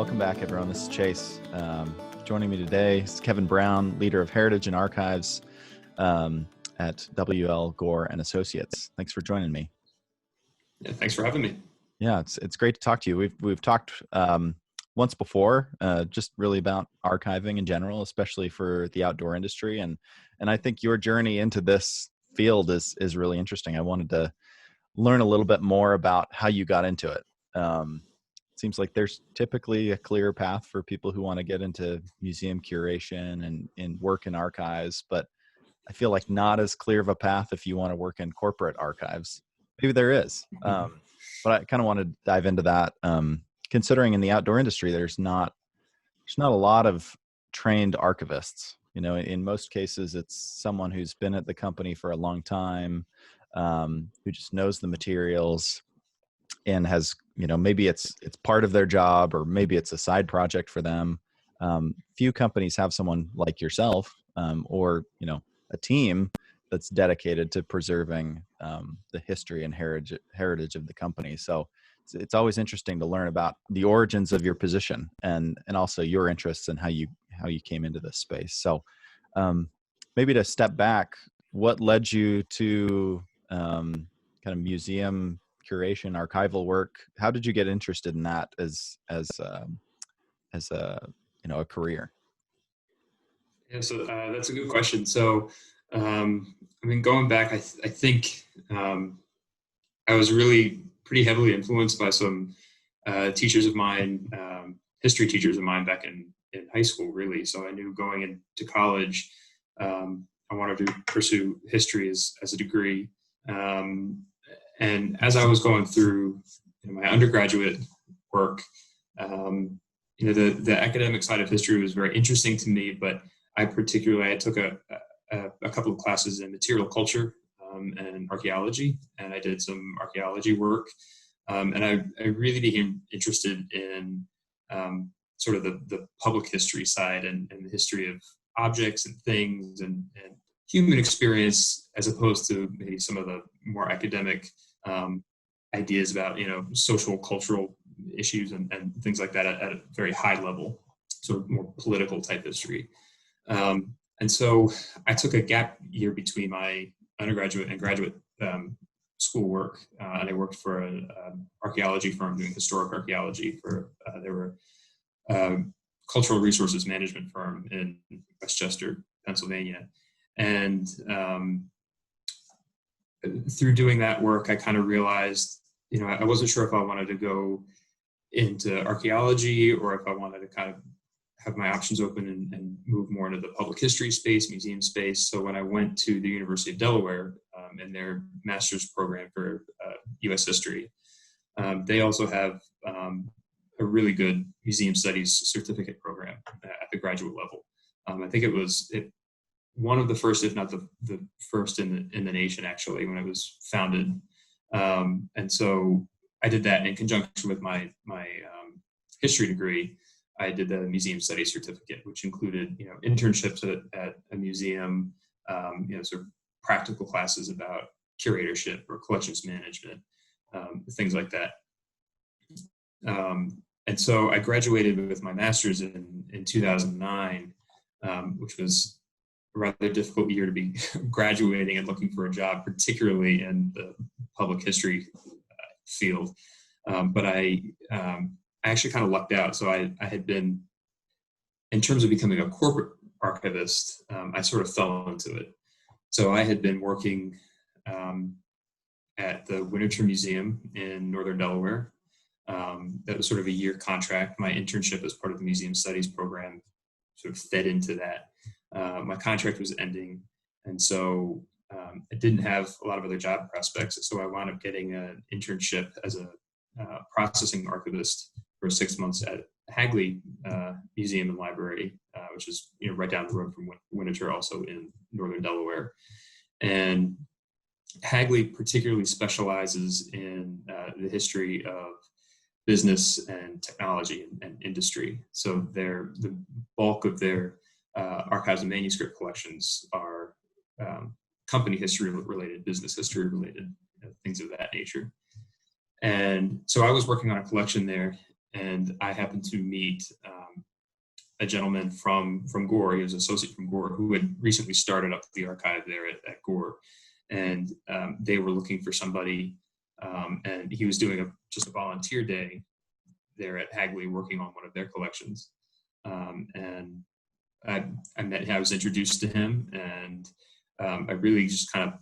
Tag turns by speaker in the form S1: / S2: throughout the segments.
S1: Welcome back, everyone. This is Chase. Joining me today is Kevin Brown, leader of Heritage and Archives at WL Gore and Associates. Thanks for joining me.
S2: Yeah, thanks for having me.
S1: Yeah, it's great to talk to you. We've talked once before, just really about archiving in general, especially for the outdoor industry, and I think your journey into this field is really interesting. I wanted to learn a little bit more about how you got into it. Seems like there's typically a clear path for people who want to get into museum curation and work in archives, but I feel like not as clear of a path if you want to work in corporate archives. Maybe there is, but I kind of want to dive into that. Considering in the outdoor industry, there's not a lot of trained archivists. You know, in most cases, it's someone who's been at the company for a long time, who just knows the materials and has, you know, maybe it's part of their job, or maybe it's a side project for them. Few companies have someone like yourself, or, you know, a team that's dedicated to preserving the history and heritage of the company. So it's always interesting to learn about the origins of your position and also your interests and how you came into this space. So maybe to step back, what led you to kind of museum curation, archival work? How did you get interested in that as a, you know, a career?
S2: Yeah, so that's a good question. So, I mean, going back, I think I was really pretty heavily influenced by some teachers of mine, history teachers of mine back in high school, really. So I knew going into college, I wanted to pursue history as a degree. And as I was going through, you know, my undergraduate work, you know, the academic side of history was very interesting to me, but I took a couple of classes in material culture and archaeology, and I did some archaeology work. And I really became interested in sort of the public history side and the history of objects and things and human experience, as opposed to maybe some of the more academic ideas about, you know, social, cultural issues and things like that at a very high level, sort of more political type history. And so I took a gap year between my undergraduate and graduate schoolwork, and I worked for an archaeology firm doing historic archaeology they were a cultural resources management firm in Westchester, Pennsylvania. And through doing that work, I kind of realized, you know, I wasn't sure if I wanted to go into archaeology or if I wanted to kind of have my options open and move more into the public history space, museum space. So when I went to the University of Delaware in their master's program for U.S. history, they also have a really good museum studies certificate program at the graduate level. I think it was one of the first, if not the first in the nation, actually, when it was founded. And so I did that in conjunction with my history degree. I did the museum studies certificate, which included, you know, internships at a museum, you know, sort of practical classes about curatorship or collections management, things like that. And so I graduated with my master's in 2009, which was a rather difficult year to be graduating and looking for a job, particularly in the public history field. But I actually kind of lucked out. So I had been, in terms of becoming a corporate archivist, I sort of fell into it. So I had been working at the Winterthur Museum in Northern Delaware. That was sort of a year contract. My internship as part of the museum studies program sort of fed into that. My contract was ending, and so I didn't have a lot of other job prospects. So I wound up getting an internship as a processing archivist for 6 months at Hagley Museum and Library, which is, you know, right down the road from Winterthur, also in Northern Delaware. And Hagley particularly specializes in the history of business and technology and industry. So the bulk of their archives and manuscript collections are company history related, business history related, things of that nature. And so I was working on a collection there, and I happened to meet a gentleman from Gore. He was an associate from Gore who had recently started up the archive there at Gore, and they were looking for somebody, and he was doing just a volunteer day there at Hagley working on one of their collections. And I met him, I was introduced to him, and I really just kind of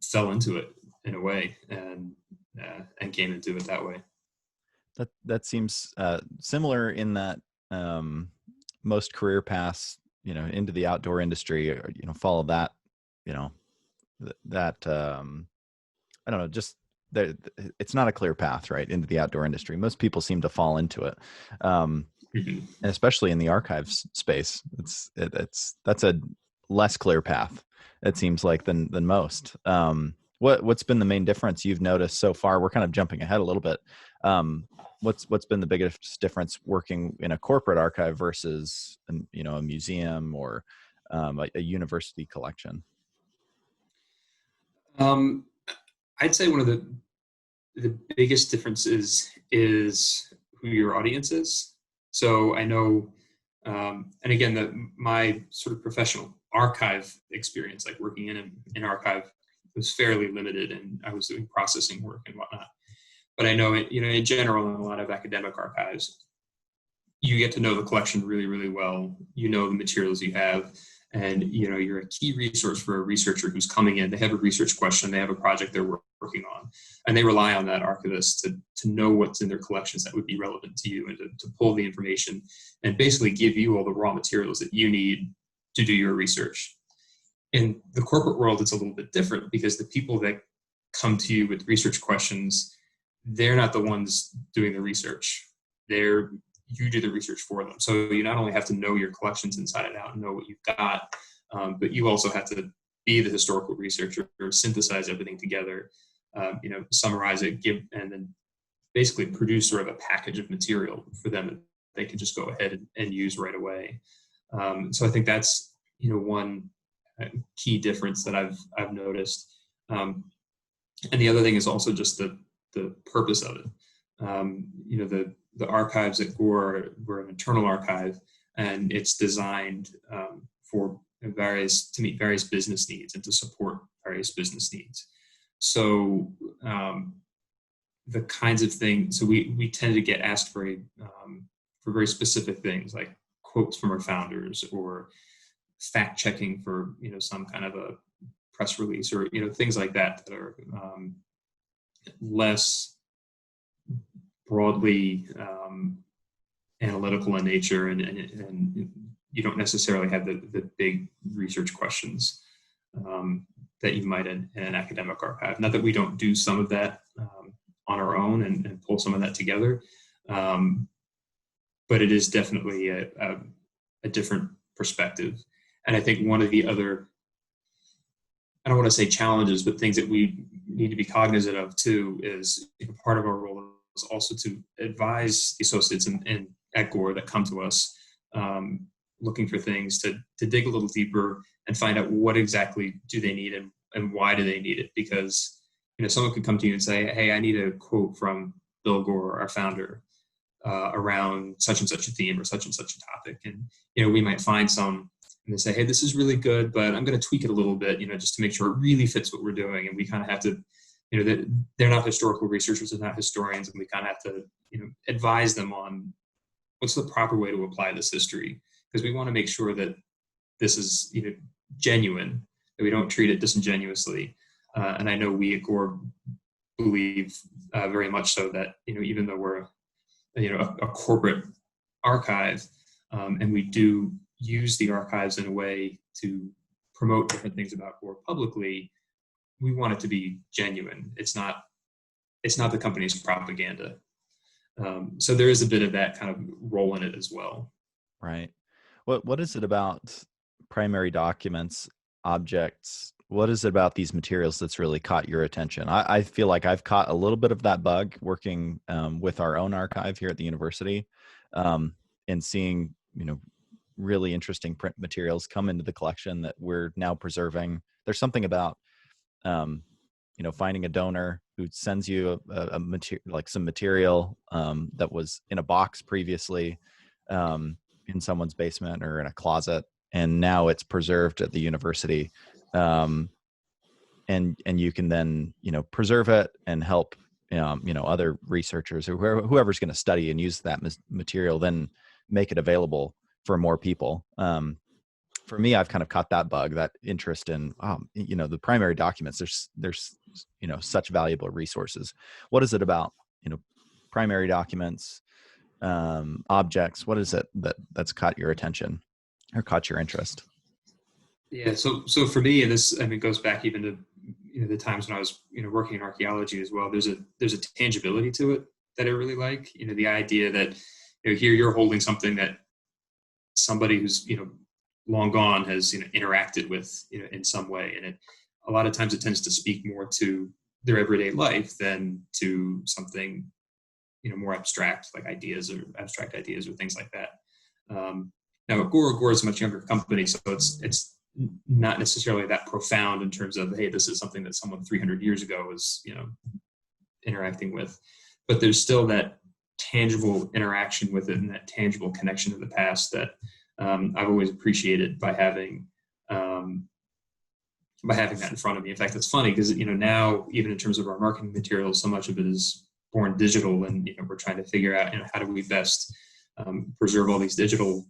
S2: fell into it in a way, and came into it that way.
S1: That seems similar in that most career paths, into the outdoor industry, follow that, that I don't know, just there. It's not a clear path, right, into the outdoor industry. Most people seem to fall into it, and especially in the archives space. That's a less clear path, it seems like, than most. What's been the main difference you've noticed so far? We're kind of jumping ahead a little bit. What's been the biggest difference working in a corporate archive versus a museum or a university collection?
S2: I'd say one of the biggest differences is who your audience is. So I know, and again, my sort of professional archive experience, like working in an archive, was fairly limited, and I was doing processing work and whatnot. But I know, in general, in a lot of academic archives, you get to know the collection really, really well. You know the materials you have, and you're a key resource for a researcher who's coming in. They have a research question, they have a project they're working on, and they rely on that archivist to know what's in their collections that would be relevant to you, and to pull the information and basically give you all the raw materials that you need to do your research. In the corporate world, it's a little bit different, because the people that come to you with research questions, they're not the ones doing the research. You do the research for them. So you not only have to know your collections inside and out and know what you've got, but you also have to be the historical researcher, or synthesize everything together, summarize it, and then basically produce sort of a package of material for them that they can just go ahead and use right away. So I think that's one key difference that I've noticed. And the other thing is also just the purpose of it. The archives at Gore were an internal archive, and it's designed to meet various business needs and to support various business needs. So the kinds of things, so we tend to get asked for very specific things, like quotes from our founders, or fact checking for some kind of a press release, or things like that are less broadly analytical in nature, and you don't necessarily have the big research questions that you might in an academic archive. Not that we don't do some of that on our own and pull some of that together, but it is definitely a different perspective. And I think one of the other, I don't want to say challenges, but things that we need to be cognizant of too, is part of our role is also to advise the associates at Gore that come to us looking for things, to dig a little deeper and find out what exactly do they need, and why do they need it. Because someone could come to you and say, hey, I need a quote from Bill Gore, our founder, around such and such a theme or such and such a topic. And we might find some, and they say, hey, this is really good, but I'm going to tweak it a little bit, just to make sure it really fits what we're doing. And we kind of have to, they're not historical researchers, they're not historians, and we kind of have to, advise them on what's the proper way to apply this history, because we want to make sure that this is, genuine, that we don't treat it disingenuously. And I know we at Gore believe very much so that, even though we're, a corporate archive, and we do use the archives in a way to promote different things about Gore publicly, we want it to be genuine. It's not the company's propaganda. So there is a bit of that kind of role in it as well.
S1: Right. What is it about primary documents, objects? What is it about these materials that's really caught your attention? I feel like I've caught a little bit of that bug working with our own archive here at the university, and seeing, really interesting print materials come into the collection that we're now preserving. There's something about, finding a donor who sends you like some material that was in a box previously, in someone's basement or in a closet, and now it's preserved at the university, and you can then preserve it and help other researchers or whoever's going to study and use that material, then make it available for more people. For me, I've kind of caught that bug, that interest in the primary documents. There's such valuable resources. What is it about primary documents, objects? What is it that's caught your attention or caught your interest?
S2: Yeah, so for me, and this, I mean, goes back even to the times when I was working in archaeology as well. There's a tangibility to it that I really like. The idea that here you're holding something that somebody who's long gone has interacted with in some way, and a lot of times it tends to speak more to their everyday life than to something more abstract, like abstract ideas or things like that. Now, Gore is a much younger company, so it's not necessarily that profound in terms of, hey, this is something that someone 300 years ago was interacting with, but there's still that tangible interaction with it and that tangible connection to the past that I've always appreciated by having that in front of me. In fact, it's funny because now, even in terms of our marketing materials, so much of it is born digital, and we're trying to figure out how do we best preserve all these digital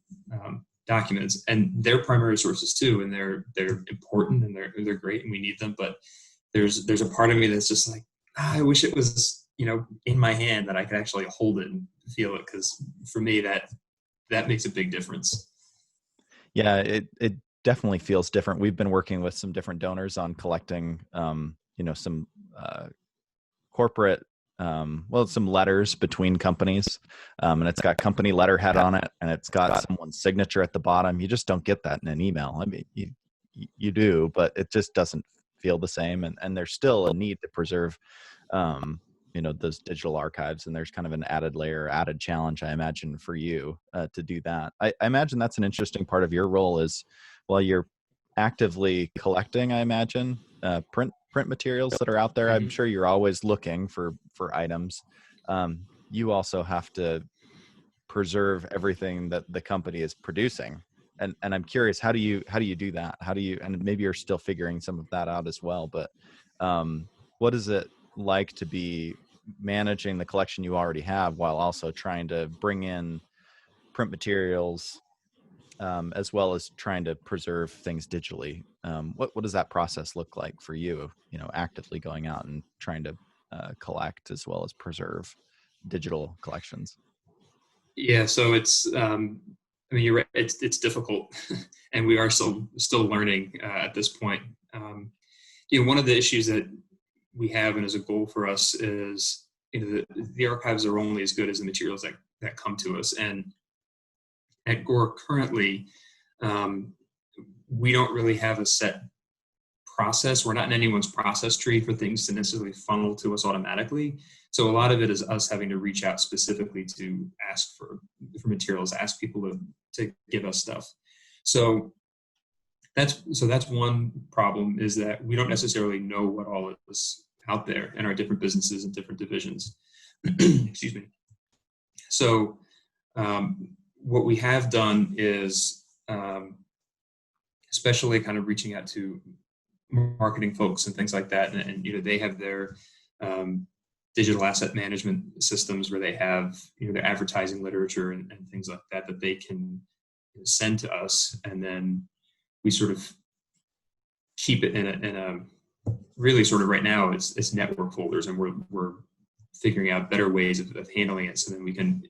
S2: documents, and they're primary sources too, and they're important and they're great and we need them. But there's a part of me that's just like, I wish it was in my hand, that I could actually hold it and feel it, because for me that makes a big difference.
S1: Yeah, it definitely feels different. We've been working with some different donors on collecting some corporate some letters between companies, and it's got company letterhead on it, and it's got someone's signature at the bottom. You just don't get that in an email. I mean, you do, but it just doesn't feel the same, and there's still a need to preserve those digital archives, and there's kind of an added challenge, I imagine, for you to do that. I imagine that's an interesting part of your role, is while you're actively collecting, I imagine, print materials that are out there. I'm sure you're always looking for items. You also have to preserve everything that the company is producing, and I'm curious, how do you do that? And maybe you're still figuring some of that out as well, but what is it like to be managing the collection you already have while also trying to bring in print materials, as well as trying to preserve things digitally? What does that process look like for you, actively going out and trying to collect as well as preserve digital collections?
S2: Yeah, so it's I mean, you're right, it's difficult and we are still learning at this point. One of the issues that we have, and as a goal for us, is the archives are only as good as the materials that come to us. And at Gore currently, we don't really have a set process. We're not in anyone's process tree for things to necessarily funnel to us automatically. So a lot of it is us having to reach out specifically to ask for materials, ask people to give us stuff. So that's one problem, is that we don't necessarily know what all is out there in our different businesses and different divisions. Excuse me. So what we have done is, especially kind of reaching out to marketing folks and things like that, and they have their digital asset management systems where they have their advertising literature and things like that they can send to us, and then we sort of keep it in a really sort of, right now it's network folders, and we're figuring out better ways of handling it, so then we can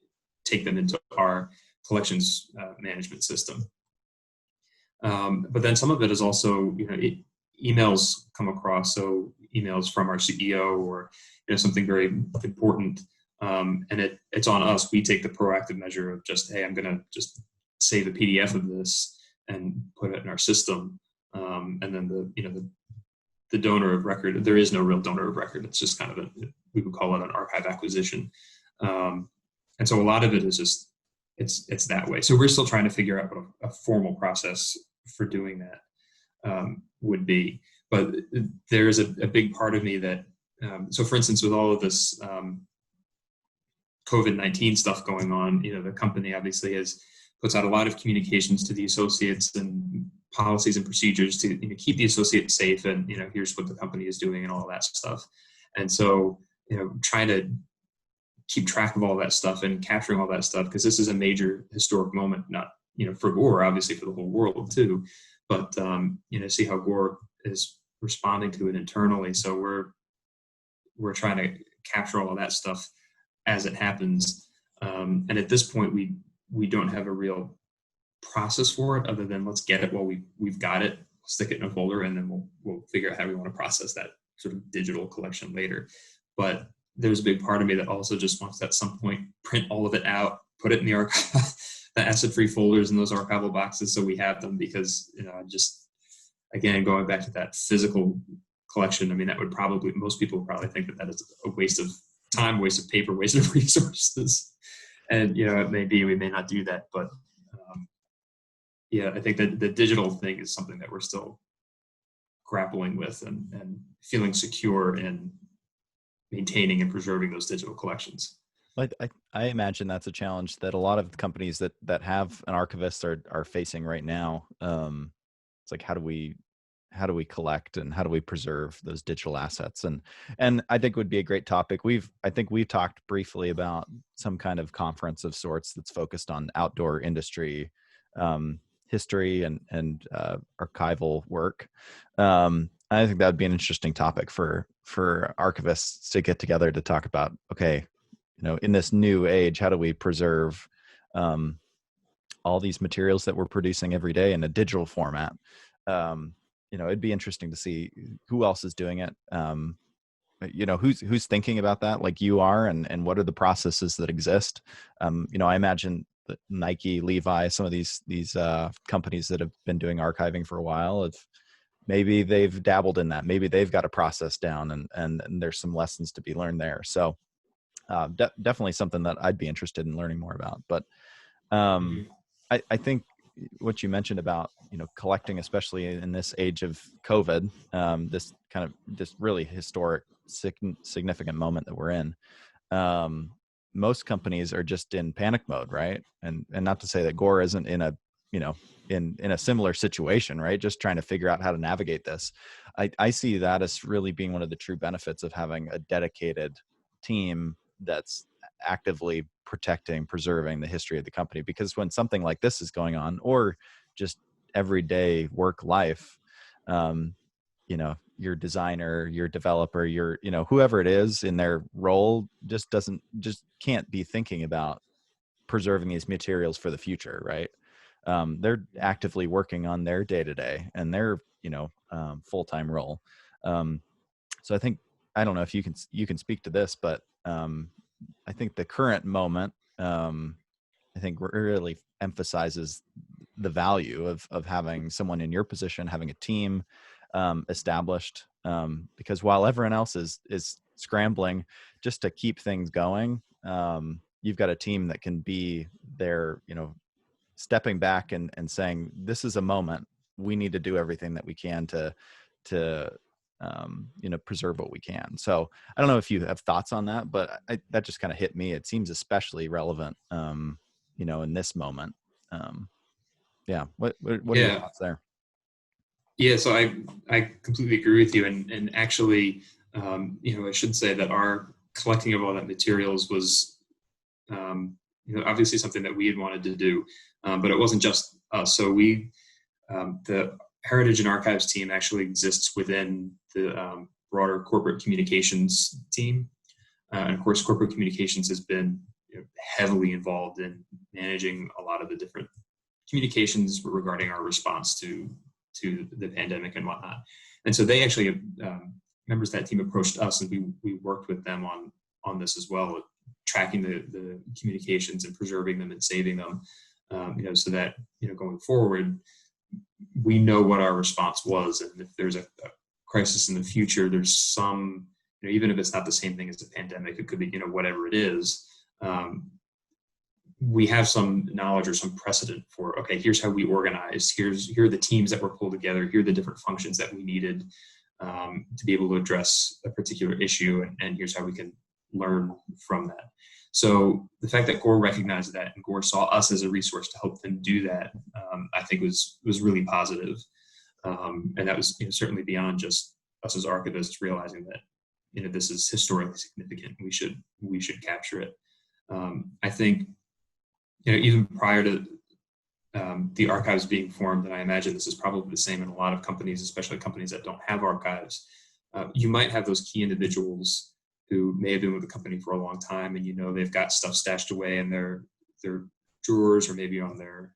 S2: take them into our collections management system. But then some of it is also emails come across, so emails from our CEO or something very important, and it's on us. We take the proactive measure of just, hey, I'm going to just save a PDF of this and put it in our system, and then the donor of record, there is no real donor of record. It's just kind of we would call it an archive acquisition, and so a lot of it is just it's that way. So we're still trying to figure out what a formal process for doing that would be. But there is a big part of me that so for instance, with all of this COVID-19 stuff going on, the company obviously puts out a lot of communications to the associates and policies and procedures to keep the associates safe, and here's what the company is doing and all that stuff. And so trying to keep track of all that stuff and capturing all that stuff, because this is a major historic moment, not for Gore, obviously for the whole world too, but see how Gore is responding to it internally. So we're trying to capture all of that stuff as it happens, and at this point we don't have a real process for it other than let's get it while we've got it, stick it in a folder, and then we'll figure out how we want to process that sort of digital collection later. But there's a big part of me that also just wants to at some point print all of it out, put it in the archive, the acid-free folders in those archival boxes, so we have them, because just again going back to that physical collection, I mean that would probably, most people would probably think that is a waste of time, waste of paper, waste of resources, and it may be, we may not do that, but I think that the digital thing is something that we're still grappling with and feeling secure in maintaining and preserving those digital collections.
S1: I imagine that's a challenge that a lot of companies that have an archivist are facing right now. It's like, how do we collect and how do we preserve those digital assets? And I think it would be a great topic. I think we've talked briefly about some kind of conference of sorts that's focused on outdoor industry history and archival work. I think that would be an interesting topic for archivists to get together to talk about. Okay, in this new age, how do we preserve all these materials that we're producing every day in a digital format? It'd be interesting to see who else is doing it. Who's thinking about that, like you are, and what are the processes that exist? I imagine that Nike, Levi, some of these companies that have been doing archiving for a while, maybe they've dabbled in that. Maybe they've got a process down, and there's some lessons to be learned there. So definitely something that I'd be interested in learning more about. But I think what you mentioned about collecting, especially in this age of COVID, this really historic, significant moment that we're in. Most companies are just in panic mode, right? And not to say that Gore isn't in a similar situation, right? Just trying to figure out how to navigate this. I see that as really being one of the true benefits of having a dedicated team that's actively preserving the history of the company. Because when something like this is going on, or just everyday work life, your designer, your developer, your whoever it is in their role just can't be thinking about preserving these materials for the future, right? They're actively working on their day-to-day and their full-time role. So I think, I don't know if you can speak to this, but I think the current moment, I think really emphasizes the value of having someone in your position, having a team established, because while everyone else is scrambling just to keep things going, you've got a team that can be there, stepping back and saying, this is a moment, we need to do everything that we can to preserve what we can. So I don't know if you have thoughts on that, but that just kind of hit me. It seems especially relevant, in this moment. What are your thoughts there?
S2: Yeah, so I completely agree with you, and actually, I should say that our collecting of all that materials was, obviously something that we had wanted to do, but it wasn't just us. So the Heritage and Archives team actually exists within the broader corporate communications team, and of course, corporate communications has been heavily involved in managing a lot of the different communications regarding our response to the pandemic and whatnot. And so they actually, members of that team approached us, and we worked with them on this as well, tracking the communications and preserving them and saving them, so that, going forward, we know what our response was. And if there's a crisis in the future, there's some, even if it's not the same thing as a pandemic, it could be, whatever it is, we have some knowledge or some precedent for, okay, here's how we organized, here are the teams that were pulled together, here are the different functions that we needed. to be able to address a particular issue, and here's how we can learn from that. So the fact that Gore recognized that and Gore saw us as a resource to help them do that, I think was really positive. And that was certainly beyond just us as archivists realizing that this is historically significant. We should capture it. I think even prior to the archives being formed, and I imagine this is probably the same in a lot of companies, especially companies that don't have archives, you might have those key individuals who may have been with the company for a long time, and they've got stuff stashed away in their drawers or maybe on their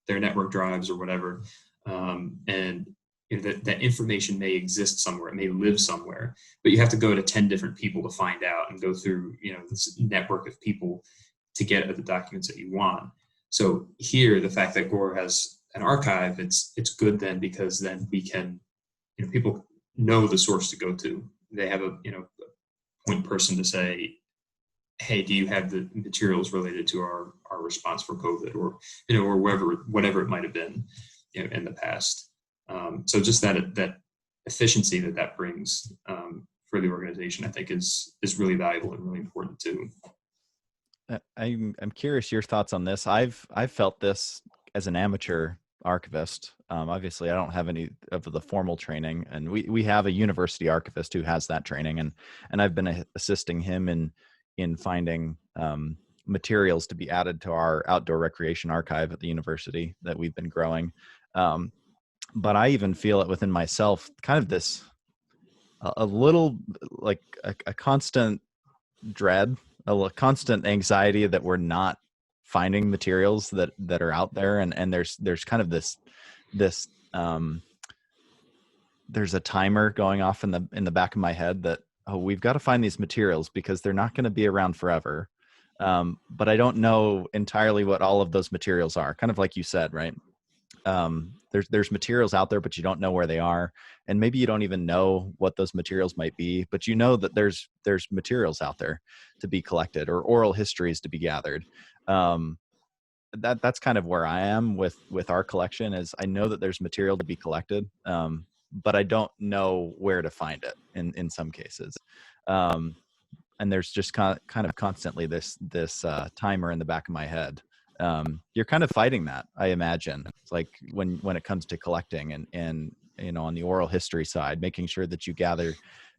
S2: network drives or whatever, and that information may exist somewhere, it may live somewhere, but you have to go to 10 different people to find out and go through this network of people to get at the documents that you want. So here, the fact that Gore has an archive, it's good then, because then we can, people know the source to go to. They have a point person to say, hey, do you have the materials related to our response for COVID, or or whatever it might have been in the past. So just that efficiency that brings for the organization, I think is really valuable and really important too.
S1: I'm curious your thoughts on this. I've felt this as an amateur archivist. Obviously, I don't have any of the formal training, and we have a university archivist who has that training, and I've been assisting him in finding materials to be added to our outdoor recreation archive at the university that we've been growing. But I even feel it within myself, kind of this a little like a constant dread, a constant anxiety that we're not finding materials that are out there, and there's kind of this there's a timer going off in the back of my head that, oh, we've got to find these materials because they're not going to be around forever. But I don't know entirely what all of those materials are, kind of like you said, right? There's materials out there, but you don't know where they are. And maybe you don't even know what those materials might be, but you know that there's materials out there to be collected, or oral histories to be gathered. That's kind of where I am with our collection, is I know that there's material to be collected, but I don't know where to find it in some cases. And there's just kind of constantly this timer in the back of my head. You're kind of fighting that, I imagine. It's like when it comes to collecting and on the oral history side, making sure that you gather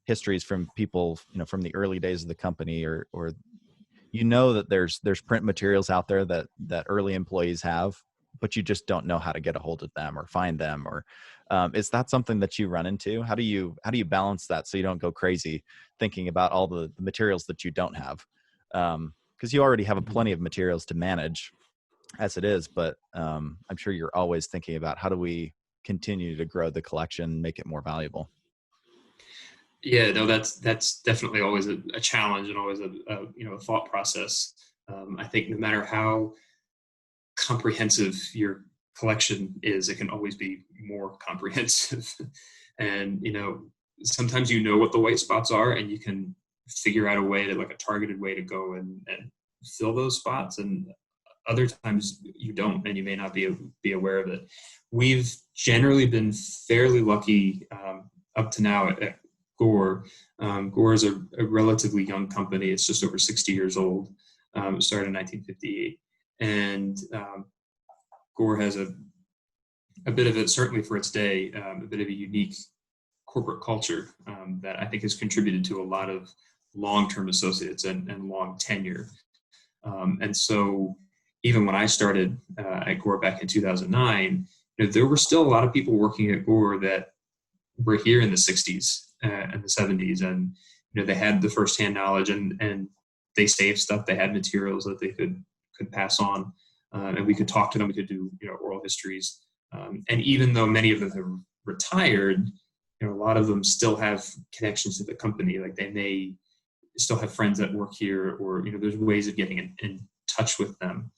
S1: histories from people, from the early days of the company, or that there's print materials out there that early employees have, but you just don't know how to get a hold of them or find them, or is that something that you run into? How do you balance that so you don't go crazy thinking about all the materials that you don't have? Because you already have plenty of materials to manage as it is, but I'm sure you're always thinking about how do we continue to grow the collection, make it more valuable.
S2: Yeah, no, that's definitely always a challenge, and always a thought process. I think no matter how comprehensive your collection is, it can always be more comprehensive. And sometimes what the white spots are, and you can figure out a way to, like, a targeted way to go and fill those spots, and other times you don't, and you may not be aware of it. We've generally been fairly lucky up to now at Gore. Gore is a relatively young company. It's just over 60 years old. It started in 1958, and Gore has a bit of it, certainly for its day, a bit of a unique corporate culture that I think has contributed to a lot of long-term associates and long tenure. And so even when I started at Gore back in 2009, there were still a lot of people working at Gore that were here in the 60s and the 70s, and they had the firsthand knowledge, and they saved stuff. They had materials that they could pass on, and we could talk to them. We could do oral histories, and even though many of them have retired, a lot of them still have connections to the company. Like, they may still have friends that work here, or there's ways of getting in touch with them.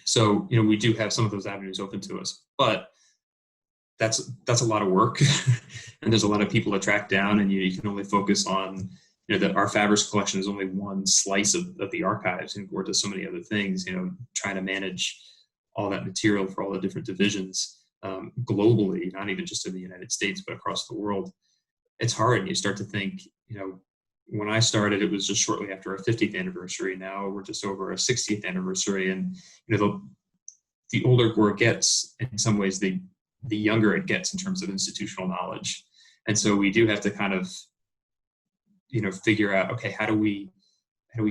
S2: So we do have some of those avenues open to us, but that's a lot of work, and there's a lot of people to track down, and you can only focus on that our Fabris collection is only one slice of the archives, and Gore does so many other things. Trying to manage all that material for all the different divisions globally, not even just in the United States, but across the world, it's hard. And you start to think, when I started, it was just shortly after our 50th anniversary. Now we're just over our 60th anniversary. And, the older Gore gets, in some ways, the younger it gets in terms of institutional knowledge. And so we do have to kind of, figure out, okay, how do we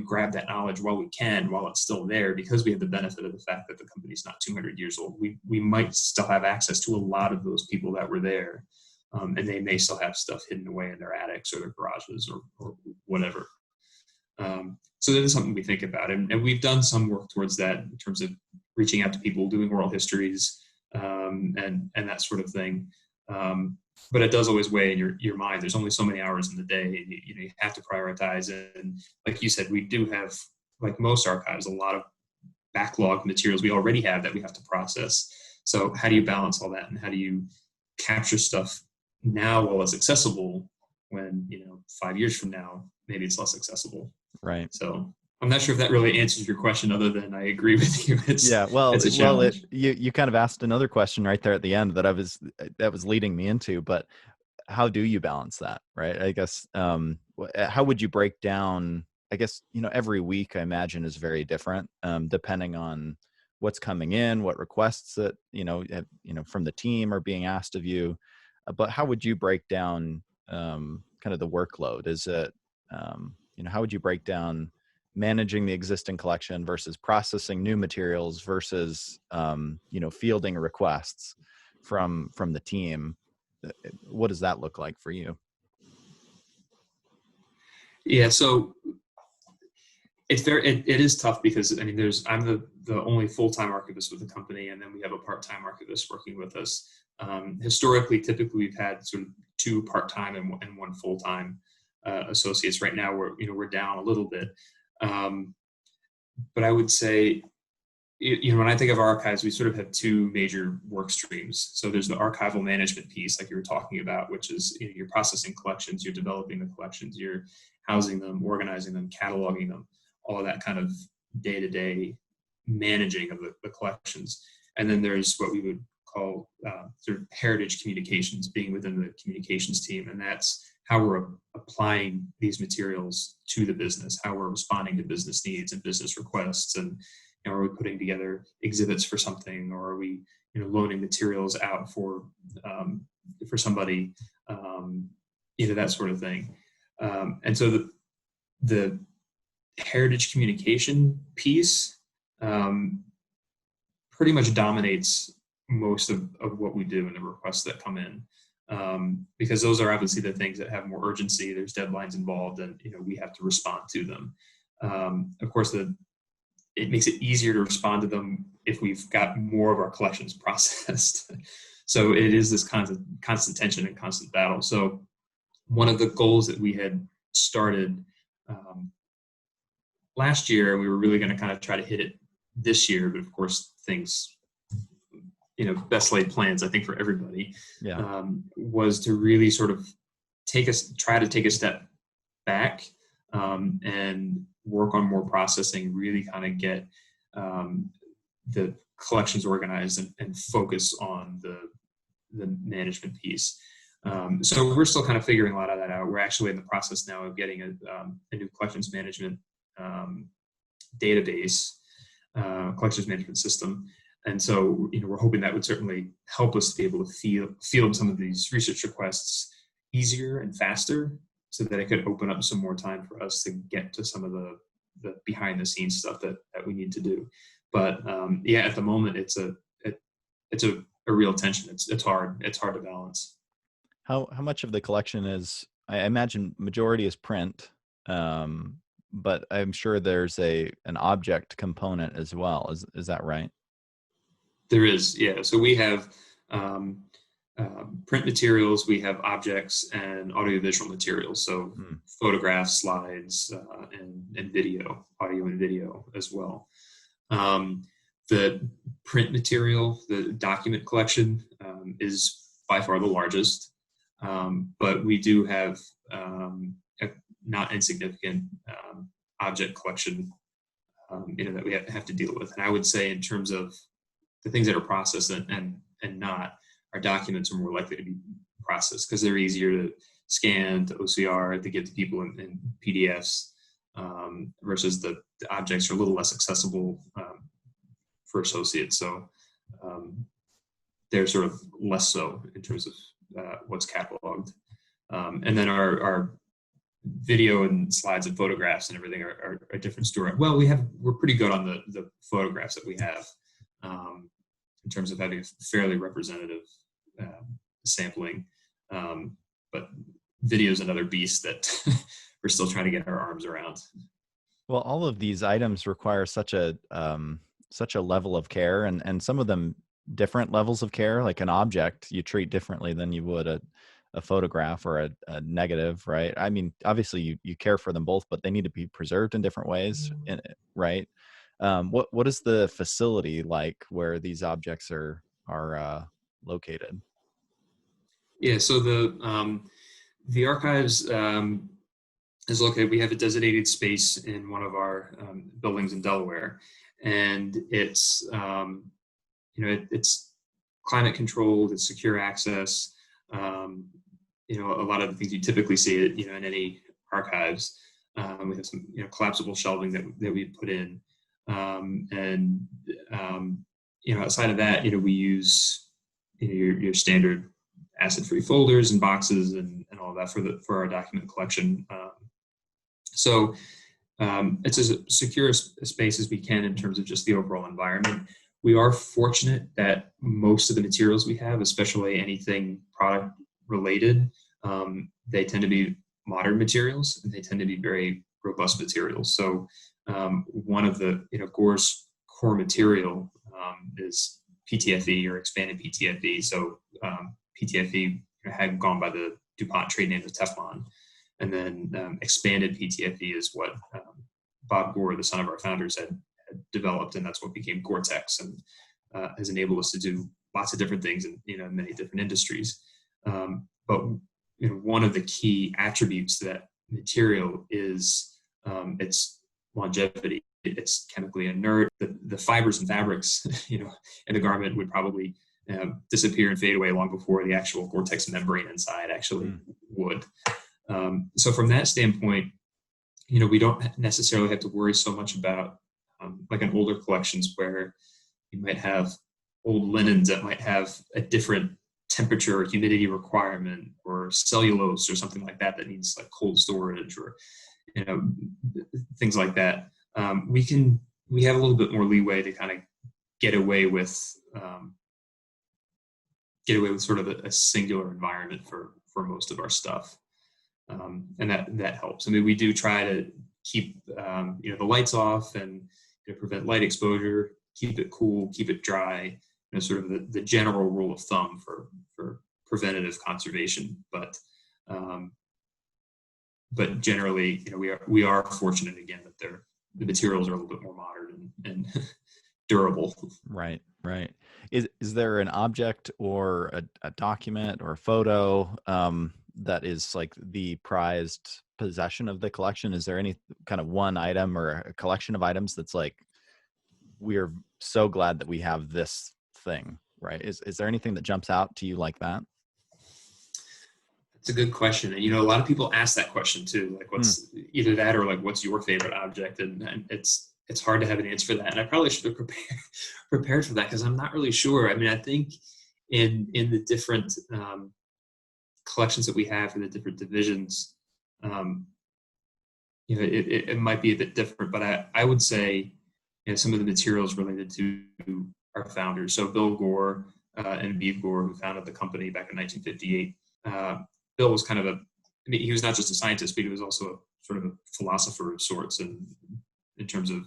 S2: grab that knowledge while it's still there, because we have the benefit of the fact that the company's not 200 years old. We might still have access to a lot of those people that were there. And they may still have stuff hidden away in their attics or their garages or whatever. So that is something we think about. And we've done some work towards that in terms of reaching out to people, doing oral histories, and that sort of thing. But it does always weigh in your mind. There's only so many hours in the day, and you have to prioritize. And like you said, we do have, like most archives, a lot of backlog materials we already have that we have to process. So how do you balance all that, and how do you capture stuff now while it's accessible when 5 years from now maybe it's less accessible?
S1: Right.
S2: So I'm not sure if that really answers your question, other than I agree with you. It's a challenge.
S1: You kind of asked another question right there at the end that was leading me into, but how do you balance that? Right. I guess, how would you break down, I guess, every week I imagine is very different, depending on what's coming in, what requests that, from the team are being asked of you. But how would you break down, kind of the workload? Is it, how would you break down managing the existing collection versus processing new materials versus, fielding requests from the team? What does that look like for you?
S2: Yeah, so it is tough, because I'm the only full-time archivist with the company, and then we have a part-time archivist working with us. Historically, typically we've had sort of 2 part-time and 1 full-time associates. Right now we're down a little bit. But I would say, when I think of archives, we sort of have 2 major work streams. So there's the archival management piece, like you were talking about, which is you're processing collections, you're developing the collections, you're housing them, organizing them, cataloging them, all of that kind of day-to-day managing of the collections. And then there's what we would call sort of heritage communications, being within the communications team, and that's how we're applying these materials to the business, how we're responding to business needs and business requests, and are we putting together exhibits for something, or are we loaning materials out for somebody, that sort of thing. And so the heritage communication piece pretty much dominates most of what we do and the requests that come in. Because those are obviously the things that have more urgency. There's deadlines involved, and we have to respond to them. Of course, it makes it easier to respond to them if we've got more of our collections processed. So it is this constant tension and constant battle. So one of the goals that we had started last year, we were really going to kind of try to hit it this year, but of course things, best laid plans, I think, for everybody, was to really sort of try to take a step back and work on more processing, really kind of get the collections organized and focus on the management piece. So we're still kind of figuring a lot of that out. We're actually in the process now of getting a new collections management database, collections management system. And so, we're hoping that would certainly help us to be able to field some of these research requests easier and faster, so that it could open up some more time for us to get to some of the behind the scenes stuff that we need to do. But at the moment, it's a real tension. It's hard to balance.
S1: How much of the collection is, I imagine majority is print, but I'm sure there's an object component as well. Is that right?
S2: There is, yeah. So we have print materials, we have objects, and audiovisual materials. So photographs, slides, and video, audio and video as well. The print material, the document collection, is by far the largest. But we do have a not insignificant object collection, that we have to deal with. And I would say, in terms of the things that are processed and and not, our documents are more likely to be processed because they're easier to scan, to OCR, to give to people in PDFs, versus the objects are a little less accessible for associates. So they're sort of less so in terms of what's cataloged. And then our video and slides and photographs and everything are a different story. Well, we're pretty good on the photographs that we have in terms of having a fairly representative sampling. But video is another beast that we're still trying to get our arms around.
S1: Well, all of these items require such a level of care, and some of them different levels of care. Like an object, you treat differently than you would a photograph or a negative, right? I mean, obviously you care for them both, but they need to be preserved in different ways, right? What is the facility like where these objects are located?
S2: Yeah, so the archives is located. We have a designated space in one of our buildings in Delaware, and it's it's climate controlled, it's secure access. A lot of the things you typically see in any archives. We have some collapsible shelving that we put in, and outside of that, we use your standard acid-free folders and boxes and all of that for our document collection. So it's as secure a space as we can in terms of just the overall environment. We are fortunate that most of the materials we have, especially anything product related, they tend to be modern materials and they tend to be very robust materials. So one of the Gore's core material is PTFE or expanded PTFE. So PTFE had gone by the DuPont trade name of Teflon, and then expanded PTFE is what Bob Gore, the son of our founders, had developed, and that's what became Gore-Tex, and has enabled us to do lots of different things in many different industries. But one of the key attributes to that material is its longevity. It's chemically inert. The fibers and fabrics, in a garment would probably disappear and fade away long before the actual Gore-Tex membrane inside actually would. So from that standpoint, we don't necessarily have to worry so much about like in older collections where you might have old linens that might have a different temperature or humidity requirement, or cellulose or something like that needs like cold storage, or things like that. We have a little bit more leeway to kind of get away with sort of a singular environment for most of our stuff, and that helps. I mean, we do try to keep the lights off and prevent light exposure, keep it cool, keep it dry. Sort of the general rule of thumb for preventative conservation, but generally, we are fortunate again that the materials are a little bit more modern and durable.
S1: Right. Is there an object or a document or a photo that is like the prized possession of the collection? Is there any kind of one item or a collection of items that's like, we're so glad that we have this thing, right? Is there anything that jumps out to you like that?
S2: That's a good question. And, a lot of people ask that question too, like what's either that or like, what's your favorite object? And it's hard to have an answer for that. And I probably should have prepared for that, because I'm not really sure. I mean, I think in the different collections that we have for the different divisions, it might be a bit different, but I would say, some of the materials related to our founders. So Bill Gore and Beeve Gore, who founded the company back in 1958. Bill was kind of he was not just a scientist, but he was also a sort of a philosopher of sorts, and in terms of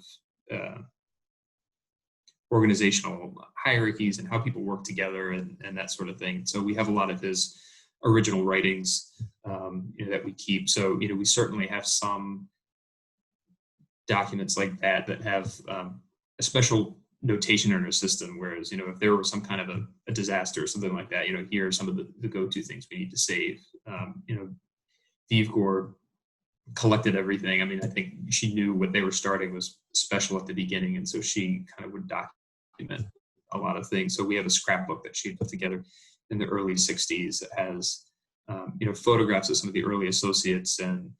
S2: organizational hierarchies and how people work together and that sort of thing. So we have a lot of his original writings that we keep. So, we certainly have some documents like that have a special notation in our system, whereas if there were some kind of a disaster or something like that, here are some of the go-to things we need to save. Beeve Gore collected everything. I mean, I think she knew what they were starting was special at the beginning, and so she kind of would document a lot of things. So we have a scrapbook that she had put together in the early 60s that has, photographs of some of the early associates and,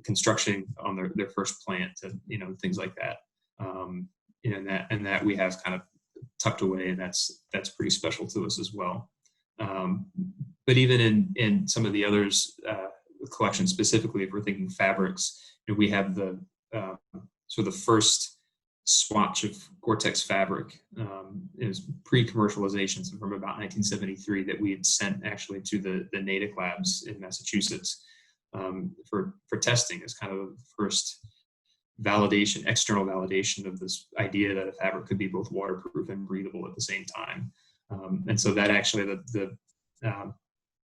S2: construction on their first plant and, things like that. And that we have kind of tucked away, and that's pretty special to us as well. But even in some of the others, collections specifically, if we're thinking fabrics, we have the sort of the first swatch of Gore-Tex fabric. It was pre-commercialization, so from about 1973, that we had sent actually to the Natick labs in Massachusetts for testing as kind of the first validation, external validation of this idea that a fabric could be both waterproof and breathable at the same time. And so that actually the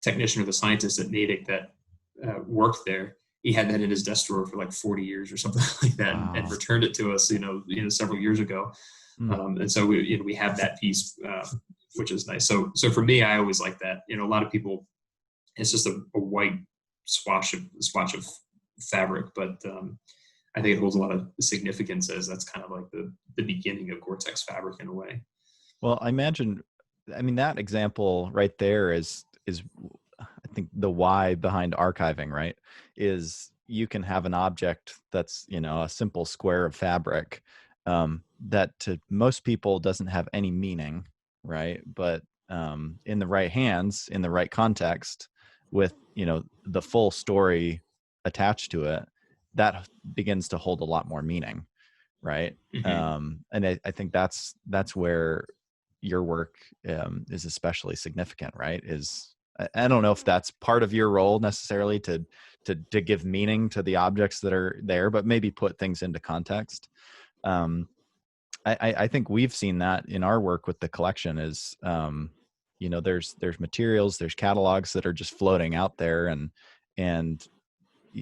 S2: technician or the scientist at Natick that worked there, he had that in his desk drawer for like 40 years or something like that. Wow. And returned it to us, several years ago. And so we have that piece, which is nice. So for me, I always like that. A lot of people, it's just a white swatch of fabric, but I think it holds a lot of significance, as that's kind of like the beginning of Gore-Tex fabric in a way.
S1: Well, I mean, that example right there is I think the why behind archiving, right? Is you can have an object that's, a simple square of fabric that to most people doesn't have any meaning, right? But in the right hands, in the right context, with, the full story attached to it, that begins to hold a lot more meaning, right? Mm-hmm. And I think that's where your work is especially significant, right? I don't know if that's part of your role necessarily to give meaning to the objects that are there, but maybe put things into context. I think we've seen that in our work with the collection is, there's materials, there's catalogs that are just floating out there, and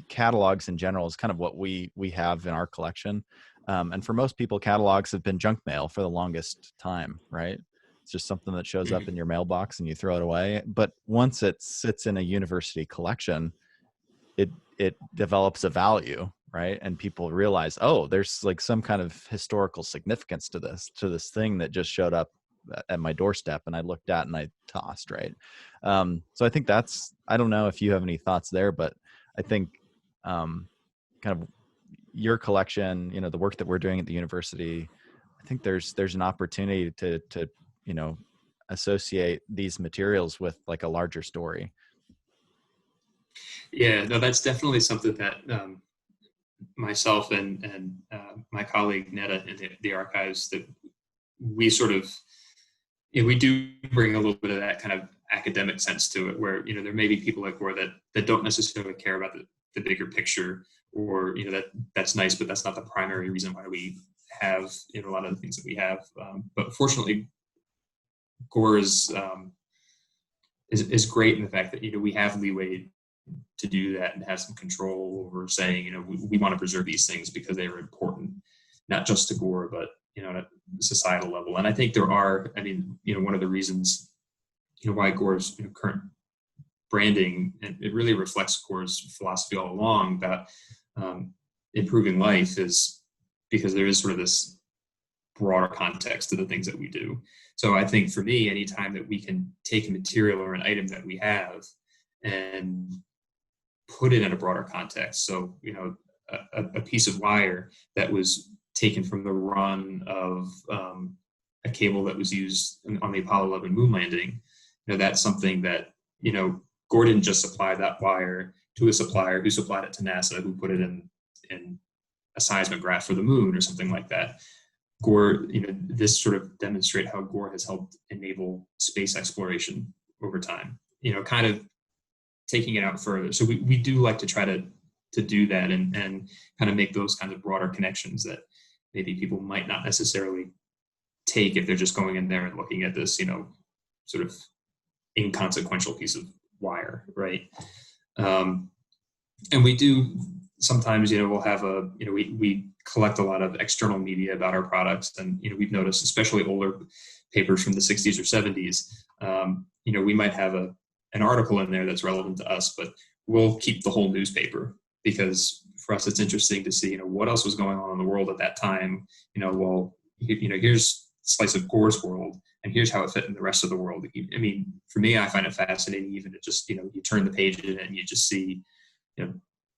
S1: catalogs in general is kind of what we have in our collection. And for most people, catalogs have been junk mail for the longest time, right? It's just something that shows up in your mailbox and you throw it away. But once it sits in a university collection, it develops a value, right? And people realize, oh, there's like some kind of historical significance to this thing that just showed up at my doorstep and I looked at and I tossed, right? So I think I don't know if you have any thoughts there, but I think kind of your collection, the work that we're doing at the university, I think there's an opportunity to associate these materials with like a larger story.
S2: Yeah, no, that's definitely something that myself and my colleague Netta in the archives, that we sort of, we do bring a little bit of that kind of academic sense to it, where, there may be people like Gore that don't necessarily care about the bigger picture, or, that's nice, but that's not the primary reason why we have, a lot of the things that we have. But fortunately, Gore is great in the fact that, we have leeway to do that and have some control over saying, we want to preserve these things because they are important, not just to Gore, but, at a societal level. And I think there are, one of the reasons, why Gore's current branding, and it really reflects Gore's philosophy all along about improving life, is because there is sort of this broader context to the things that we do. So I think for me, anytime that we can take a material or an item that we have and put it in a broader context. So, a piece of wire that was taken from the run of a cable that was used on the Apollo 11 moon landing, that's something that, Gore didn't just supply that wire to a supplier who supplied it to NASA, who put it in a seismograph for the moon or something like that. Gore, this sort of demonstrate how Gore has helped enable space exploration over time, kind of taking it out further. So we do like to try to do that and kind of make those kinds of broader connections that maybe people might not necessarily take if they're just going in there and looking at this, sort of inconsequential piece of wire, right? And we do sometimes, we'll have we collect a lot of external media about our products, and we've noticed, especially older papers from the 60s or 70s, we might have an article in there that's relevant to us, but we'll keep the whole newspaper, because for us it's interesting to see what else was going on in the world at that time. Here's slice of Gore's world, and here's how it fit in the rest of the world. I mean, for me, I find it fascinating even to just, you turn the page in and you just see, you know,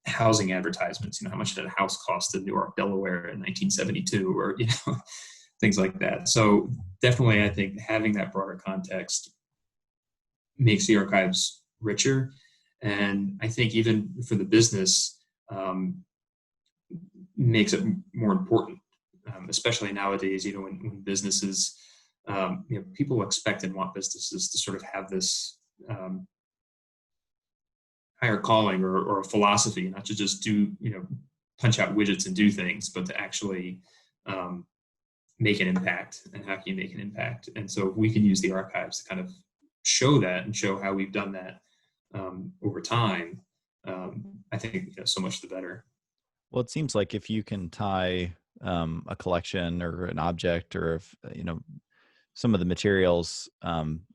S2: housing advertisements, how much did a house cost in Newark, Delaware in 1972, or, things like that. So definitely, I think having that broader context makes the archives richer. And I think even for the business, makes it more important, especially nowadays, when businesses, people expect and want businesses to sort of have this higher calling or a philosophy, not to just do, punch out widgets and do things, but to actually make an impact. And how can you make an impact? And so if we can use the archives to kind of show that and show how we've done that over time, I think so much the better.
S1: Well, it seems like if you can tie a collection or an object, or if, some of the materials,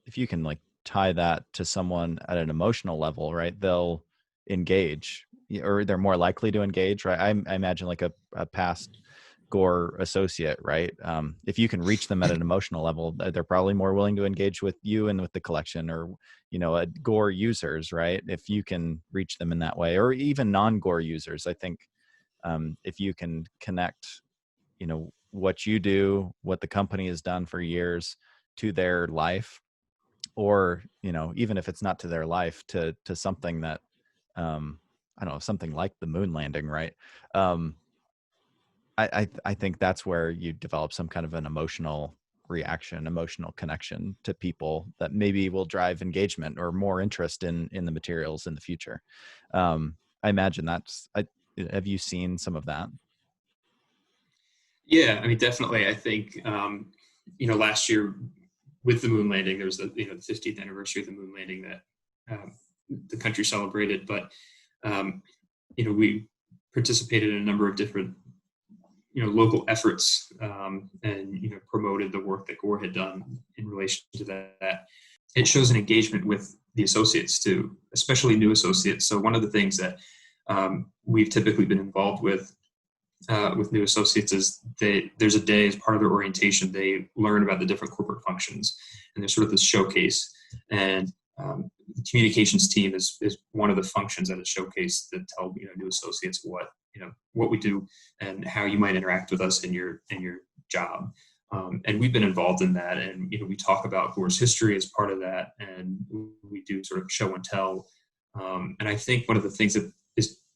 S1: if you can like tie that to someone at an emotional level, right, they'll engage, or they're more likely to engage, right? I imagine like a past Gore associate, right? If you can reach them at an emotional level, they're probably more willing to engage with you and with the collection, or, a Gore users, right? If you can reach them in that way, or even non-Gore users, I think if you can connect, what you do, what the company has done for years, to their life, or, even if it's not to their life, to something that, I don't know, something like the moon landing, right? I think that's where you develop some kind of an emotional reaction, emotional connection to people that maybe will drive engagement or more interest in the materials in the future. I imagine have you seen some of that?
S2: Yeah, I mean, definitely. I think, last year with the moon landing, there was the 50th anniversary of the moon landing that the country celebrated. But we participated in a number of different local efforts, and promoted the work that Gore had done in relation to that. It shows an engagement with the associates too, especially new associates. So one of the things that we've typically been involved with new associates is there's a day as part of their orientation, they learn about the different corporate functions, and there's sort of this showcase. And the communications team is one of the functions that is showcased that tell new associates what we do and how you might interact with us in your job. And we've been involved in that, and we talk about Gore's history as part of that, and we do sort of show and tell. And I think one of the things that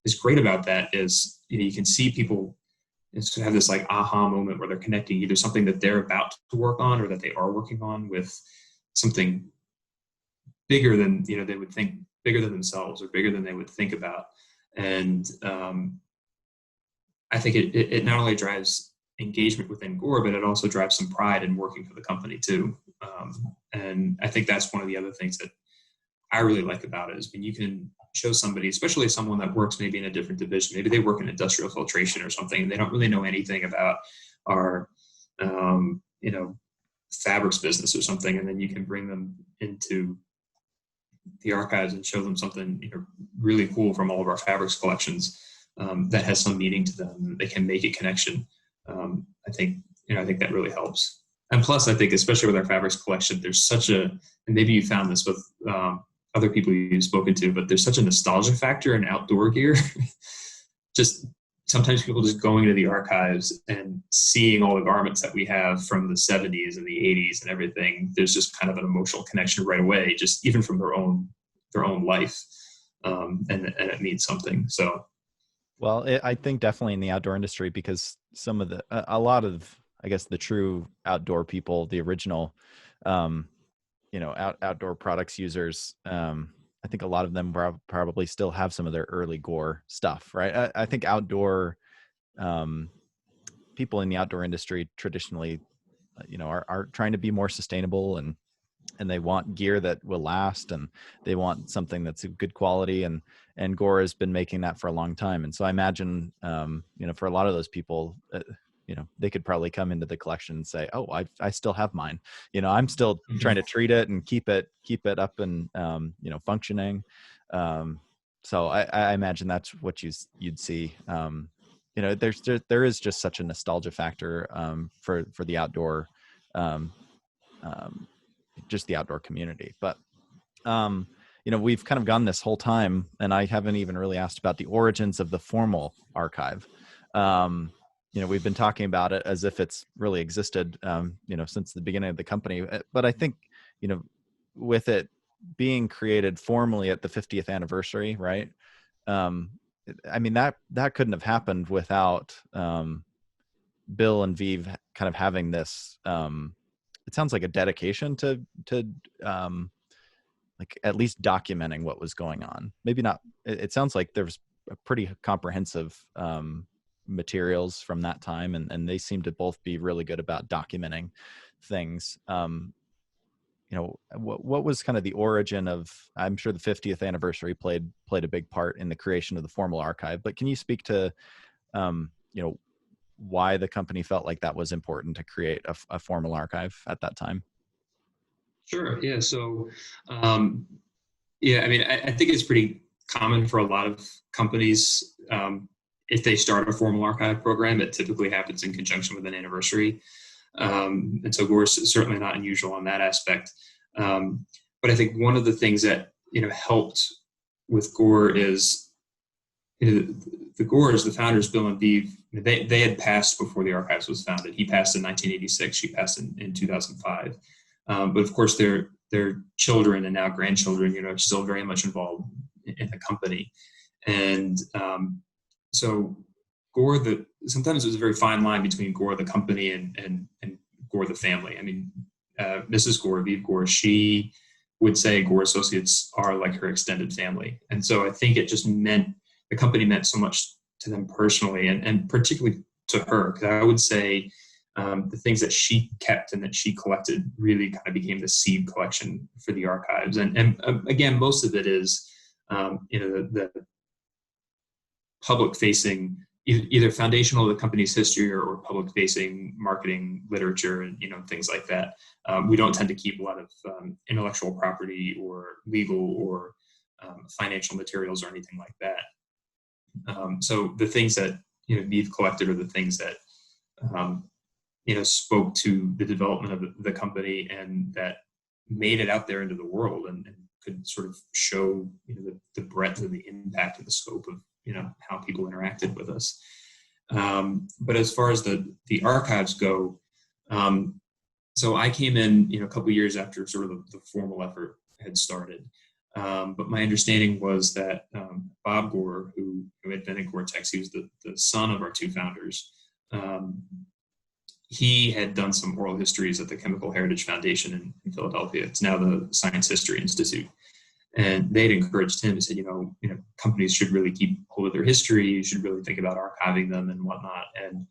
S2: is great about that is you can see people have this like aha moment where they're connecting either something that they're about to work on or that they are working on with something bigger than they would think, bigger than themselves or bigger than they would think about. And I think it not only drives engagement within Gore, but it also drives some pride in working for the company too. And I think that's one of the other things that I really like about it is when you can show somebody, especially someone that works maybe in a different division, maybe they work in industrial filtration or something, and they don't really know anything about our, fabrics business or something, and then you can bring them into the archives and show them something really cool from all of our fabrics collections that has some meaning to them. They can make a connection. I think that really helps. And plus, I think especially with our fabrics collection, there's such a, and maybe you found this with other people you've spoken to, but there's such a nostalgia factor in outdoor gear. Just sometimes people just going to the archives and seeing all the garments that we have from the 70s and the 80s and everything, there's just kind of an emotional connection right away, just even from their own life. And it means something. So,
S1: Well, I think definitely in the outdoor industry, because a lot of, I guess, the true outdoor people, the original, outdoor products users, I think a lot of them probably still have some of their early Gore stuff, right? I think outdoor people in the outdoor industry traditionally, are trying to be more sustainable, and they want gear that will last, and they want something that's of good quality, and Gore has been making that for a long time. And so I imagine, for a lot of those people, they could probably come into the collection and say, oh, I still have mine. I'm still trying to treat it and keep it up and, functioning. So I imagine that's what you'd see. There is just such a nostalgia factor for the outdoor um, um, just the outdoor community. But we've kind of gone this whole time, and I haven't even really asked about the origins of the formal archive. We've been talking about it as if it's really existed, since the beginning of the company. But I think, with it being created formally at the 50th anniversary, right? I mean, that couldn't have happened without Bill and Vive kind of having this. It sounds like a dedication to like at least documenting what was going on. Maybe not. It sounds like there was a pretty comprehensive materials from that time, and they seem to both be really good about documenting things. What was kind of the origin of? I'm sure the 50th anniversary played a big part in the creation of the formal archive. But can you speak to, why the company felt like that was important to create a formal archive at that time?
S2: Sure. Yeah. So, I mean, I think it's pretty common for a lot of companies. If they start a formal archive program, it typically happens in conjunction with an anniversary. And so Gore is certainly not unusual on that aspect. But I think one of the things that, helped with Gore is, the Gores, the founders, Bill and Vive, they had passed before the archives was founded. He passed in 1986. She passed in 2005. But of course, their children and now grandchildren, are still very much involved in the company. And so Gore, sometimes it was a very fine line between Gore the company and Gore the family. I mean, Mrs. Gore, Vive Gore, she would say Gore Associates are like her extended family. And so I think it just meant, the company meant so much to them personally, and particularly to her, because I would say the things that she kept and that she collected really kind of became the seed collection for the archives. And again, most of it is, the public facing, either foundational to the company's history or public facing marketing literature and, things like that. We don't tend to keep a lot of intellectual property or legal or financial materials or anything like that. So the things that, Vive collected are the things that, spoke to the development of the company and that made it out there into the world and could sort of show, the breadth of the impact and the scope of, how people interacted with us. But as far as the archives go, so I came in, a couple of years after sort of the formal effort had started. But my understanding was that Bob Gore, who invented Gore-Tex, he was the son of our two founders. He had done some oral histories at the Chemical Heritage Foundation in Philadelphia. It's now the Science History Institute. And they'd encouraged him to say, companies should really keep hold of their history. You should really think about archiving them and whatnot. And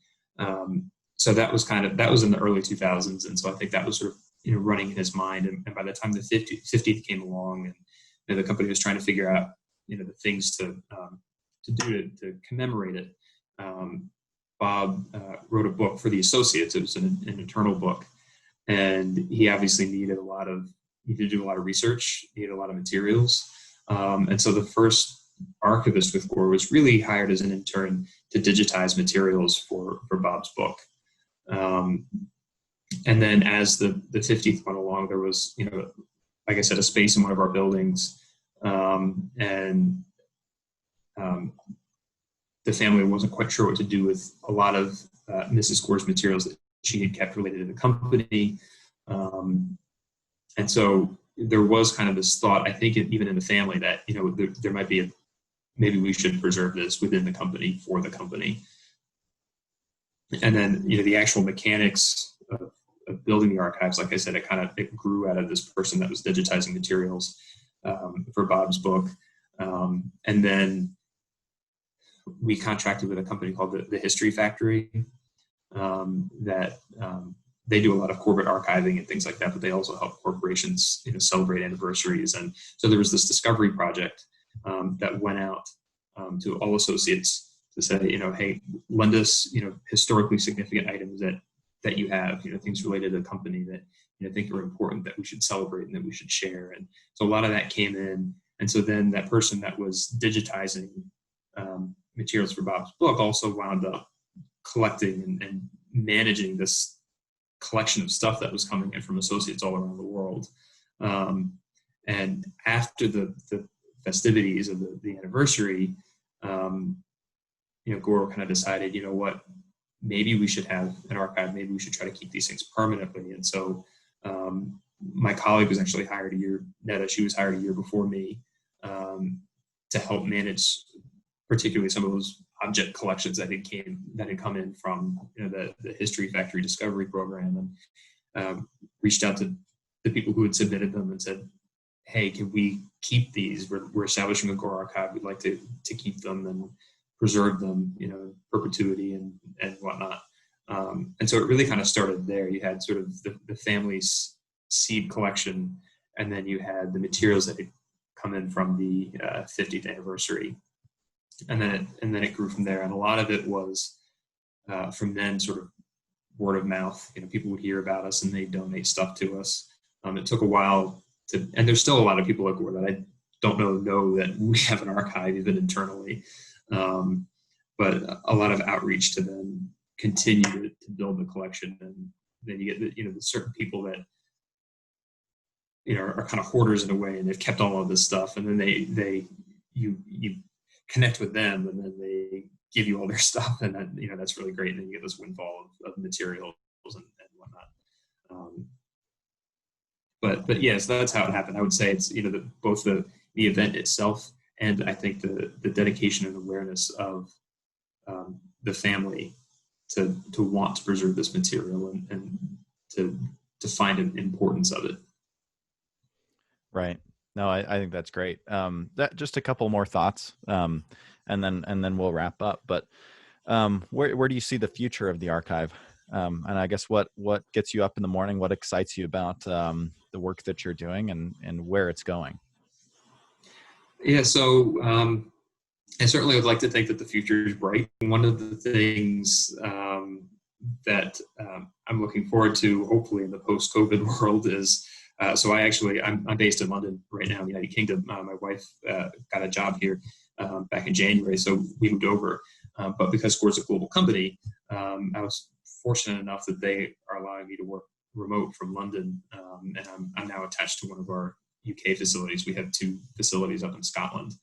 S2: so that was in the early 2000s. And so I think that was sort of, running in his mind. And by the time the 50th came along and the company was trying to figure out, the things to do to commemorate it, Bob wrote a book for the Associates. It was an internal book. And he obviously needed to do a lot of research, needed a lot of materials. And so the first archivist with Gore was really hired as an intern to digitize materials for Bob's book. And then as the 50th went along, there was, like I said, a space in one of our buildings. And the family wasn't quite sure what to do with a lot of Mrs. Gore's materials that she had kept related to the company. And so there was kind of this thought, I think even in the family, that, there might be maybe we should preserve this within the company for the company. And then, the actual mechanics of building the archives, like I said, it grew out of this person that was digitizing materials for Bob's book. And then we contracted with a company called the History Factory that they do a lot of corporate archiving and things like that, but they also help corporations, celebrate anniversaries. And so there was this discovery project that went out to all associates to say, hey, lend us, historically significant items that you have, things related to the company that, think are important, that we should celebrate and that we should share. And so a lot of that came in. And so then that person that was digitizing materials for Bob's book also wound up collecting and managing this collection of stuff that was coming in from associates all around the world. And after the festivities of the anniversary, Gore kind of decided, you know what, maybe we should have an archive. Maybe we should try to keep these things permanently. And so my colleague was actually hired Netta, she was hired a year before me to help manage particularly some of those object collections that had come in from the History Factory Discovery Program, and reached out to the people who had submitted them and said, hey, can we keep these? We're establishing a Gore archive. We'd like to keep them and preserve them, in perpetuity and whatnot. And so it really kind of started there. You had sort of the family's seed collection, and then you had the materials that had come in from the 50th anniversary. And then it grew from there. And a lot of it was from then sort of word of mouth. People would hear about us and they donate stuff to us. It took a while and there's still a lot of people at Gore that I don't know that we have an archive even internally. But a lot of outreach to then continue to build the collection. And then you get the certain people that are kind of hoarders in a way, and they've kept all of this stuff, and then you connect with them, and then they give you all their stuff, and then that's really great. And then you get this windfall of materials and whatnot. But yes, that's how it happened. I would say it's both the event itself, and I think the dedication and awareness of the family to want to preserve this material and to find an importance of it.
S1: Right. No, I think that's great. That just a couple more thoughts, and then we'll wrap up. But where do you see the future of the archive? And I guess what gets you up in the morning? What excites you about the work that you're doing and where it's going?
S2: Yeah. So I certainly would like to think that the future is bright. One of the things that I'm looking forward to, hopefully in the post-COVID world, is so I'm based in London right now in the United Kingdom. My wife got a job here back in January, so we moved over. But because Gore's a global company, I was fortunate enough that they are allowing me to work remote from London, and I'm now attached to one of our UK facilities. We have 2 facilities up in Scotland.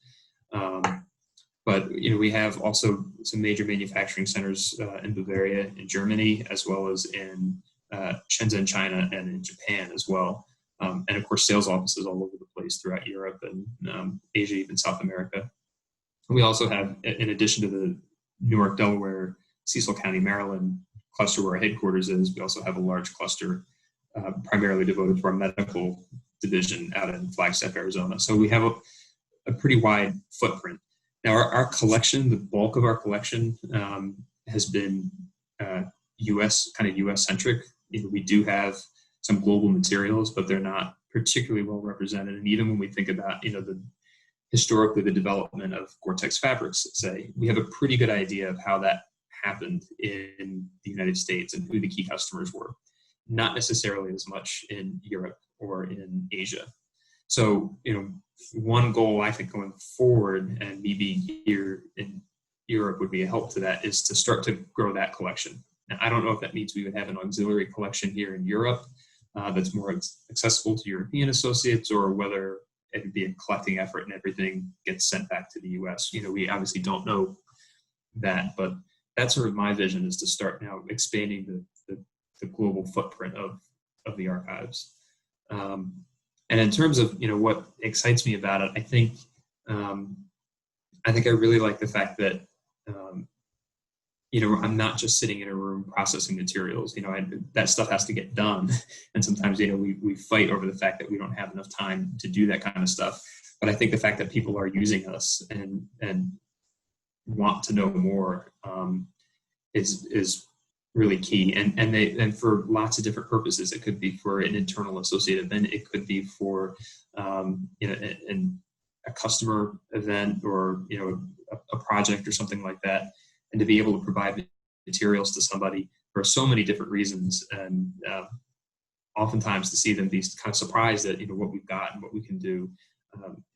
S2: But we have also some major manufacturing centers in Bavaria, in Germany, as well as in Shenzhen, China, and in Japan as well. And of course, sales offices all over the place throughout Europe and Asia, even South America. We also have, in addition to the Newark, Delaware, Cecil County, Maryland cluster where our headquarters is, we also have a large cluster primarily devoted to our medical division out in Flagstaff, Arizona. So we have a pretty wide footprint. Now, our collection, the bulk of our collection has been U.S. centric. We do have some global materials, but they're not particularly well represented. And even when we think about, historically the development of Gore-Tex fabrics, say, we have a pretty good idea of how that happened in the United States and who the key customers were. Not necessarily as much in Europe or in Asia. So, one goal I think going forward, and me being here in Europe would be a help to that, is to start to grow that collection. Now, I don't know if that means we would have an auxiliary collection here in Europe that's more accessible to European associates, or whether it would be a collecting effort and everything gets sent back to the US. We obviously don't know that, but that's sort of my vision, is to start now expanding the global footprint of the archives. And in terms of what excites me about it, I think I really like the fact that I'm not just sitting in a room processing materials. That stuff has to get done, and sometimes we fight over the fact that we don't have enough time to do that kind of stuff. But I think the fact that people are using us and want to know more is really key, and for lots of different purposes. It could be for an internal associate event, it could be for a customer event, or a project or something like that. And to be able to provide materials to somebody for so many different reasons, and oftentimes to see them be kind of surprised at what we've got and what we can do.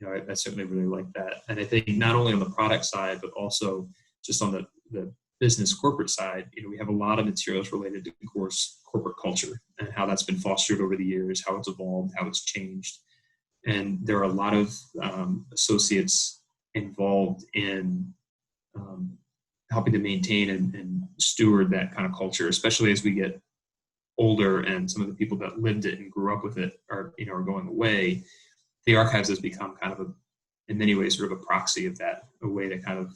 S2: I certainly really like that. And I think not only on the product side, but also just on the business corporate side, we have a lot of materials related to Gore's corporate culture and how that's been fostered over the years, how it's evolved, how it's changed. And there are a lot of associates involved in helping to maintain and steward that kind of culture, especially as we get older and some of the people that lived it and grew up with it are going away. The archives has become kind of in many ways, sort of a proxy of that, a way to kind of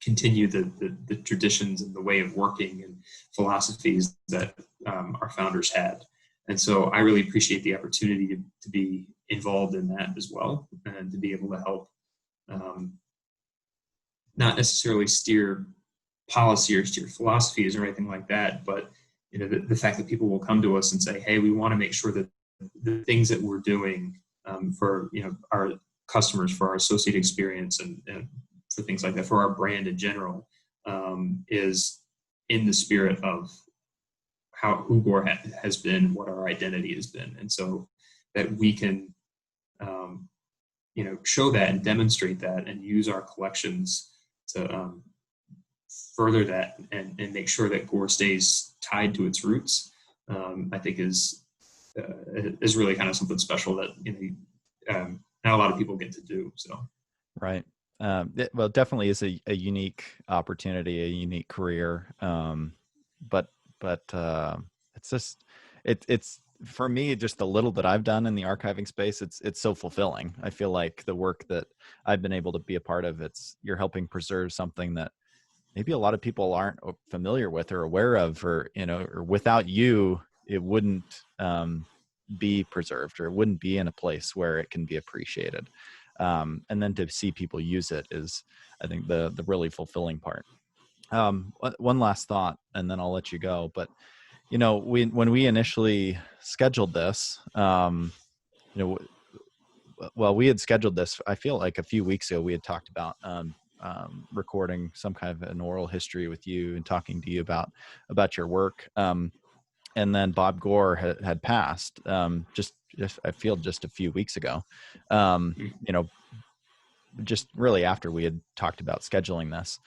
S2: continue the traditions and the way of working and philosophies that our founders had. And so I really appreciate the opportunity to be involved in that as well, and to be able to help not necessarily steer policy or steer philosophies or anything like that, but the fact that people will come to us and say, hey, we want to make sure that the things that we're doing for our customers, for our associate experience, and for things like that, for our brand in general, is in the spirit of who Gore has been, what our identity has been, and so that we can show that and demonstrate that and use our collections to further that and make sure that Gore stays tied to its roots. I think is really kind of something special that not a lot of people get to do. So right.
S1: Well, it definitely is a unique opportunity, a unique career. But it's just, it's for me, just the little that I've done in the archiving space, it's so fulfilling. I feel like the work that I've been able to be a part of, you're helping preserve something that maybe a lot of people aren't familiar with or aware of, or without you, it wouldn't be preserved, or it wouldn't be in a place where it can be appreciated. And then to see people use it is, I think, the really fulfilling part. One last thought, and then I'll let you go. But when we initially scheduled this, we had scheduled this, I feel like a few weeks ago. We had talked about recording some kind of an oral history with you and talking to you about your work. And then Bob Gore had passed just I feel just a few weeks ago. Just really after we had talked about scheduling this.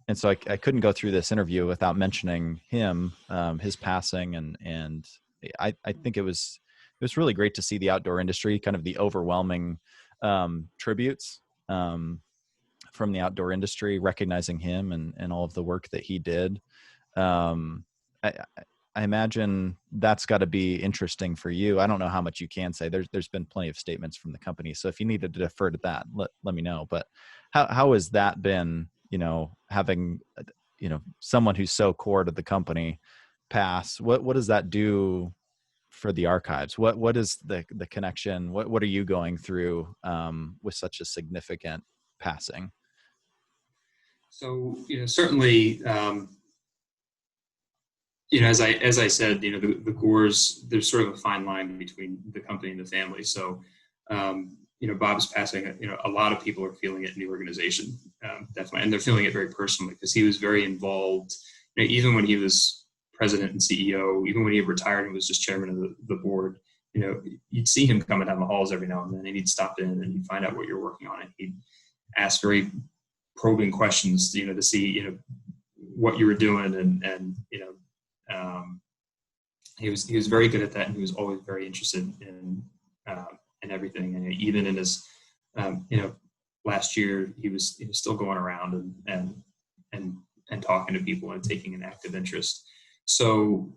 S1: And so I couldn't go through this interview without mentioning him, his passing, and I think it was really great to see the outdoor industry, kind of the overwhelming tributes from the outdoor industry, recognizing him and all of the work that he did. I imagine that's got to be interesting for you. I don't know how much you can say. There's been plenty of statements from the company, so if you needed to defer to that, let me know. But how has that been? Having someone who's so core to the company pass. What does that do for the archives? What is the connection? What are you going through with such a significant passing?
S2: So certainly. As I said, the Gores, there's sort of a fine line between the company and the family. So, Bob's passing, a lot of people are feeling it in the organization, definitely. And they're feeling it very personally because he was very involved, even when he was president and CEO, even when he retired and was just chairman of the board, you'd see him coming down the halls every now and then, and he'd stop in and he'd find out what you're working on. And he'd ask very probing questions, to see, what you were doing. And he was very good at that, and he was always very interested in everything. And even in his, last year, he was still going around and talking to people and taking an active interest. So,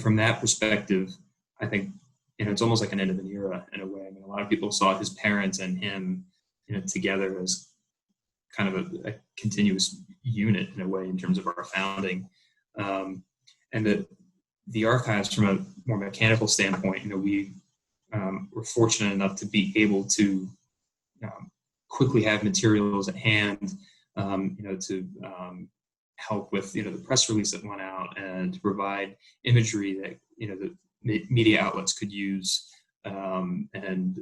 S2: from that perspective, I think it's almost like an end of an era in a way. I mean, a lot of people saw his parents and him, together as kind of a continuous unit in a way in terms of our founding. And the archives, from a more mechanical standpoint, we were fortunate enough to be able to quickly have materials at hand, to help with the press release that went out, and to provide imagery that the media outlets could use, and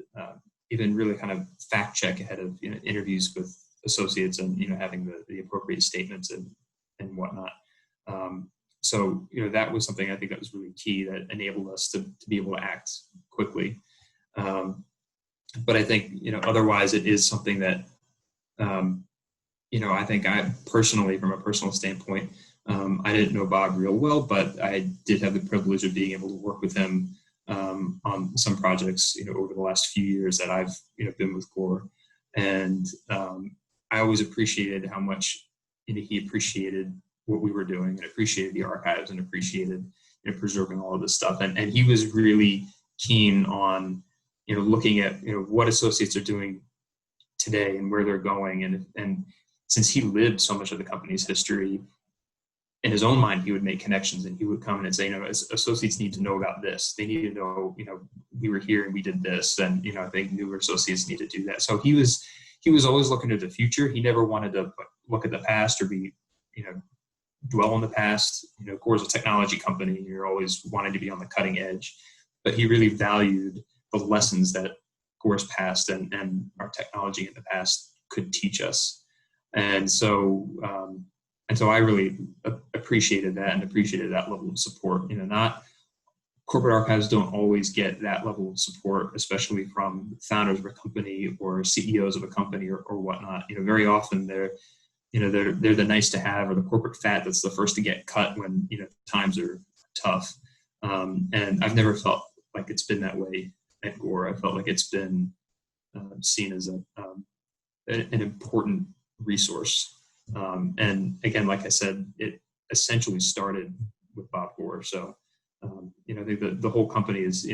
S2: even really kind of fact check ahead of interviews with associates, and having the appropriate statements and whatnot. So, that was something I think that was really key, that enabled us to be able to act quickly. But I think, otherwise it is something that, I think I personally, from a personal standpoint, I didn't know Bob real well, but I did have the privilege of being able to work with him on some projects, over the last few years that I've, been with Gore. And I always appreciated how much he appreciated what we were doing and appreciated the archives and appreciated preserving all of this stuff. And he was really keen on looking at what associates are doing today and where they're going. And since he lived so much of the company's history, in his own mind, he would make connections and he would come in and say, associates need to know about this. They need to know, we were here and we did this. And, I think newer associates need to do that. So he was always looking to the future. He never wanted to look at the past or be, dwell on the past. Gore's a technology company. You're always wanting to be on the cutting edge, but he really valued the lessons that Gore's past and our technology in the past could teach us. And so I really appreciated that and appreciated that level of support. Not corporate archives don't always get that level of support, especially from founders of a company or CEOs of a company or whatnot. Very often they're the nice to have or the corporate fat that's the first to get cut when times are tough. And I've never felt like it's been that way at Gore. I felt like it's been seen as an important resource. And again, like I said, it essentially started with Bob Gore. So, I think the whole company is,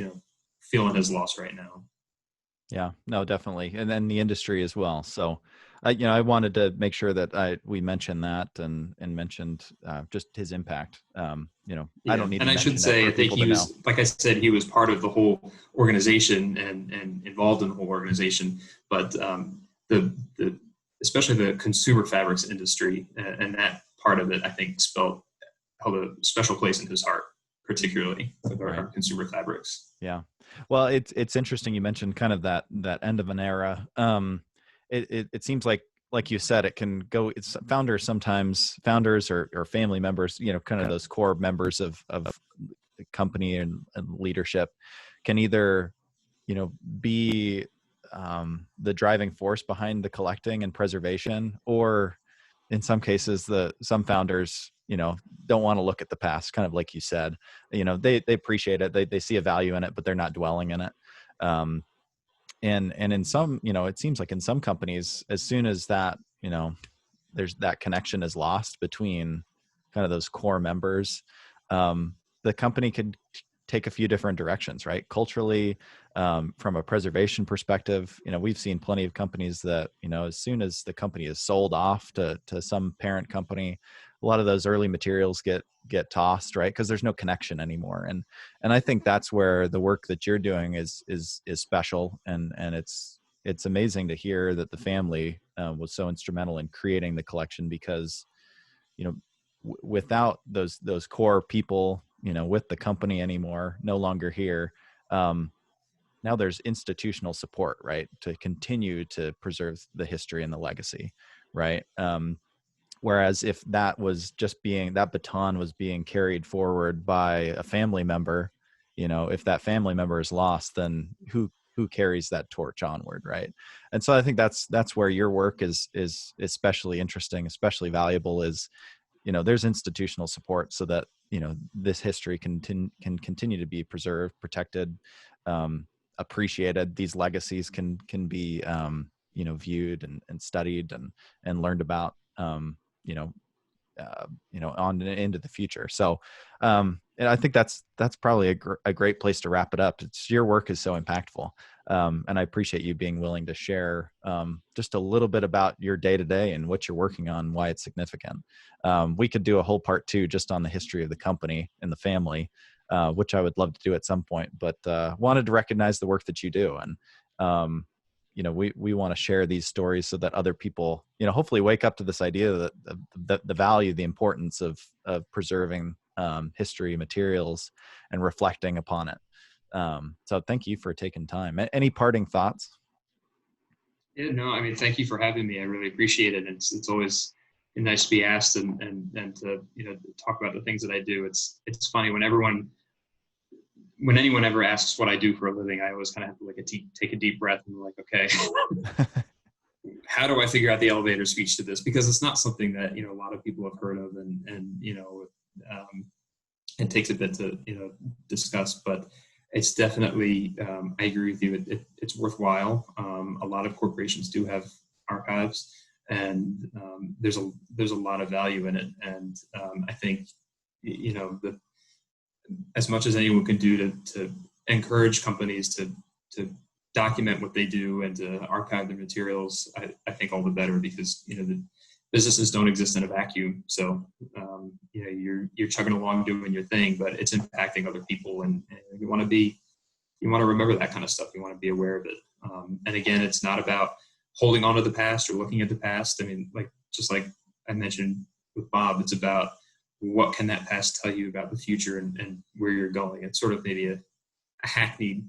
S2: feeling his loss right now.
S1: Yeah, no, definitely. And then the industry as well. So, I wanted to make sure that we mentioned that and mentioned just his impact. I don't need to mention it.
S2: And I should say, I think he was, like I said, he was part of the whole organization and involved in the whole organization. But especially the consumer fabrics industry and that part of it, I think held a special place in his heart, particularly with our consumer fabrics.
S1: Yeah. Well, it's interesting. You mentioned kind of that end of an era. It seems like you said, it can go, it's founders or family members, kind of those core members of the company and leadership can either, be the driving force behind the collecting and preservation, or in some cases, some founders, don't want to look at the past, kind of like you said. They appreciate it, they see a value in it, but they're not dwelling in it. And in some, it seems like in some companies, as soon as that, there's that connection is lost between kind of those core members, the company could take a few different directions, right? Culturally, from a preservation perspective, we've seen plenty of companies that, as soon as the company is sold off to some parent company, a lot of those early materials get tossed, right? Because there's no connection anymore. And I think that's where the work that you're doing is special. And it's amazing to hear that the family was so instrumental in creating the collection, because, without those core people, with the company anymore, no longer here, now there's institutional support, right, to continue to preserve the history and the legacy, right? Whereas if that baton was being carried forward by a family member, if that family member is lost, then who carries that torch onward, right? And so I think that's where your work is especially interesting, especially valuable, is there's institutional support so that this history can continue to be preserved, protected, appreciated. These legacies can be viewed and studied and learned about, on into the future. So and I think that's probably a great place to wrap it up. Your work is so impactful, and I appreciate you being willing to share just a little bit about your day-to-day and what you're working on, why it's significant. We could do a whole part 2 just on the history of the company and the family, which I would love to do at some point, but wanted to recognize the work that you do. And we want to share these stories so that other people, hopefully wake up to this idea that the value, the importance of preserving history materials and reflecting upon it. So thank you for taking time. Any parting thoughts?
S2: Yeah, no, I mean, thank you for having me. I really appreciate it. It's always nice to be asked and to, talk about the things that I do. It's funny when anyone ever asks what I do for a living, I always kind of have to take a deep breath and like, okay, how do I figure out the elevator speech to this? Because it's not something that, a lot of people have heard of, and it takes a bit to, discuss, but it's definitely, I agree with you. It's worthwhile. A lot of corporations do have archives, and there's a lot of value in it. And I think, as much as anyone can do to encourage companies to document what they do and to archive their materials, I think all the better, because the businesses don't exist in a vacuum. So you're chugging along doing your thing, but it's impacting other people, and you want to remember that kind of stuff. You want to be aware of it. And again, it's not about holding on to the past or looking at the past. I mean, just like I mentioned with Bob, it's about what can that past tell you about the future and where you're going. It's sort of maybe a hackneyed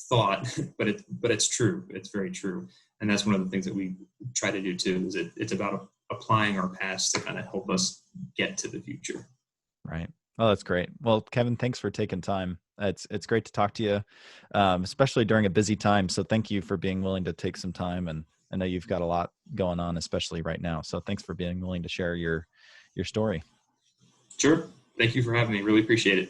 S2: thought, but it's true. It's very true. And that's one of the things that we try to do too, is it's about applying our past to kind of help us get to the future.
S1: Right. Oh, that's great. Well, Kevin, thanks for taking time. It's great to talk to you, especially during a busy time. So thank you for being willing to take some time. And I know you've got a lot going on, especially right now. So thanks for being willing to share your story.
S2: Sure. Thank you for having me. Really appreciate it.